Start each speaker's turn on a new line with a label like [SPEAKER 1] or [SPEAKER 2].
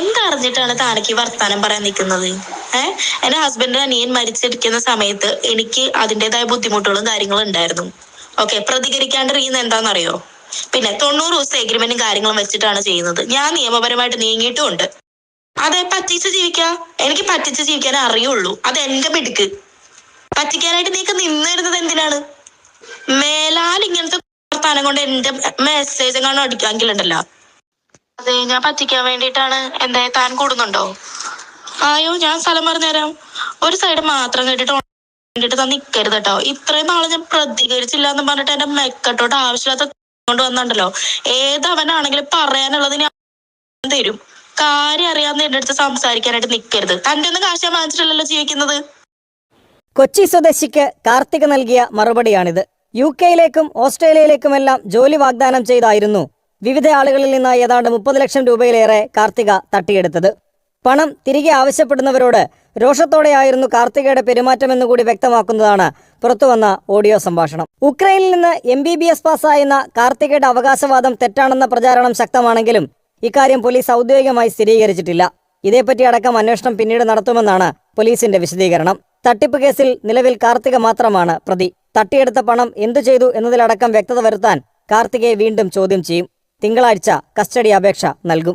[SPEAKER 1] എന്തറിഞ്ഞിട്ടാണ് താനക്ക് ഈ വർത്താനം പറയാൻ നിൽക്കുന്നത്? എന്റെ ഹസ്ബൻഡിന്റെ അനിയൻ മരിച്ചിരിക്കുന്ന സമയത്ത് എനിക്ക് അതിൻ്റെതായ ബുദ്ധിമുട്ടുകളും കാര്യങ്ങളും ഉണ്ടായിരുന്നു. ഓക്കെ, പ്രതികരിക്കാണ്ടിരിക്കുന്ന എന്താണെന്നറിയോ? പിന്നെ 90 ദിവസത്തെ എഗ്രിമെന്റും കാര്യങ്ങളും വെച്ചിട്ടാണ് ചെയ്യുന്നത്. ഞാൻ നിയമപരമായിട്ട് നീങ്ങിയിട്ടുമുണ്ട്. അതെ, പറ്റിച്ച് ജീവിക്കാം. എനിക്ക് പറ്റിച്ച് ജീവിക്കാനേ അറിയുള്ളൂ. അത് എന്റെ മിടുക്ക്. പറ്റിക്കാനായിട്ട് നീക്ക് നിന്നിരുന്നത് എന്തിനാണ്? മേലാൽ ഇങ്ങനത്തെ വർത്താനം കൊണ്ട് എന്റെ മെസ്സേജ് എങ്ങാനും അടിക്കാമെങ്കിലുണ്ടല്ലോ. അതെ, ഞാൻ പറ്റിക്കാൻ വേണ്ടിയിട്ടാണ്. എന്താ, താൻ കൂടുന്നുണ്ടോ? ആയോ, ഞാൻ സ്ഥലം പറഞ്ഞുതരാം. ഒരു സൈഡ് മാത്രം കേട്ടിട്ട് വേണ്ടിട്ട് താൻ നിക്കരുത് കേട്ടോ. ഇത്രയും നാളെ ഞാൻ പ്രതികരിച്ചില്ല എന്ന് പറഞ്ഞിട്ട് എന്റെ മെക്കട്ടോട്ട് ആവശ്യമില്ലാത്ത കൊണ്ട് വന്നിട്ടുണ്ടല്ലോ. ഏതവനാണെങ്കിലും പറയാനുള്ളത് ഞാൻ തരും. കാര്യം അറിയാവുന്ന എന്റെ അടുത്ത് സംസാരിക്കാനായിട്ട് നിക്കരുത്. തന്റെ ഒന്നും കാശ് വാങ്ങിച്ചിട്ടല്ലോ ജീവിക്കുന്നത്.
[SPEAKER 2] കൊച്ചി സ്വദേശിക്ക് കാർത്തിക് നൽകിയ മറുപടിയാണിത്. UK-യിലേക്കും ഓസ്ട്രേലിയയിലേക്കുമെല്ലാം ജോലി വാഗ്ദാനം ചെയ്തായിരുന്നു വിവിധ ആളുകളിൽ നിന്ന് ഏതാണ്ട് 30 ലക്ഷം രൂപയിലേറെ കാർത്തിക തട്ടിയെടുത്തത്. പണം തിരികെ ആവശ്യപ്പെടുന്നവരോട് രോഷത്തോടെയായിരുന്നു കാർത്തികയുടെ പെരുമാറ്റമെന്നുകൂടി വ്യക്തമാക്കുന്നതാണ് പുറത്തുവന്ന ഓഡിയോ സംഭാഷണം. ഉക്രൈനിൽ നിന്ന് MBBS പാസ്സായെന്ന കാർത്തികയുടെ അവകാശവാദം തെറ്റാണെന്ന പ്രചാരണം ശക്തമാണെങ്കിലും ഇക്കാര്യം പോലീസ് ഔദ്യോഗികമായി സ്ഥിരീകരിച്ചിട്ടില്ല. ഇതേപ്പറ്റി അടക്കം അന്വേഷണം പിന്നീട് നടത്തുമെന്നാണ് പോലീസിന്റെ വിശദീകരണം. തട്ടിപ്പ് കേസിൽ നിലവിൽ കാർത്തിക മാത്രമാണ് പ്രതി. തട്ടിയെടുത്ത പണം എന്തു ചെയ്തു എന്നതിലടക്കം വ്യക്തത വരുത്താൻ കാർത്തികയെ വീണ്ടും ചോദ്യം ചെയ്യും. തിങ്കളാഴ്ച കസ്റ്റഡി അപേക്ഷ നൽകും.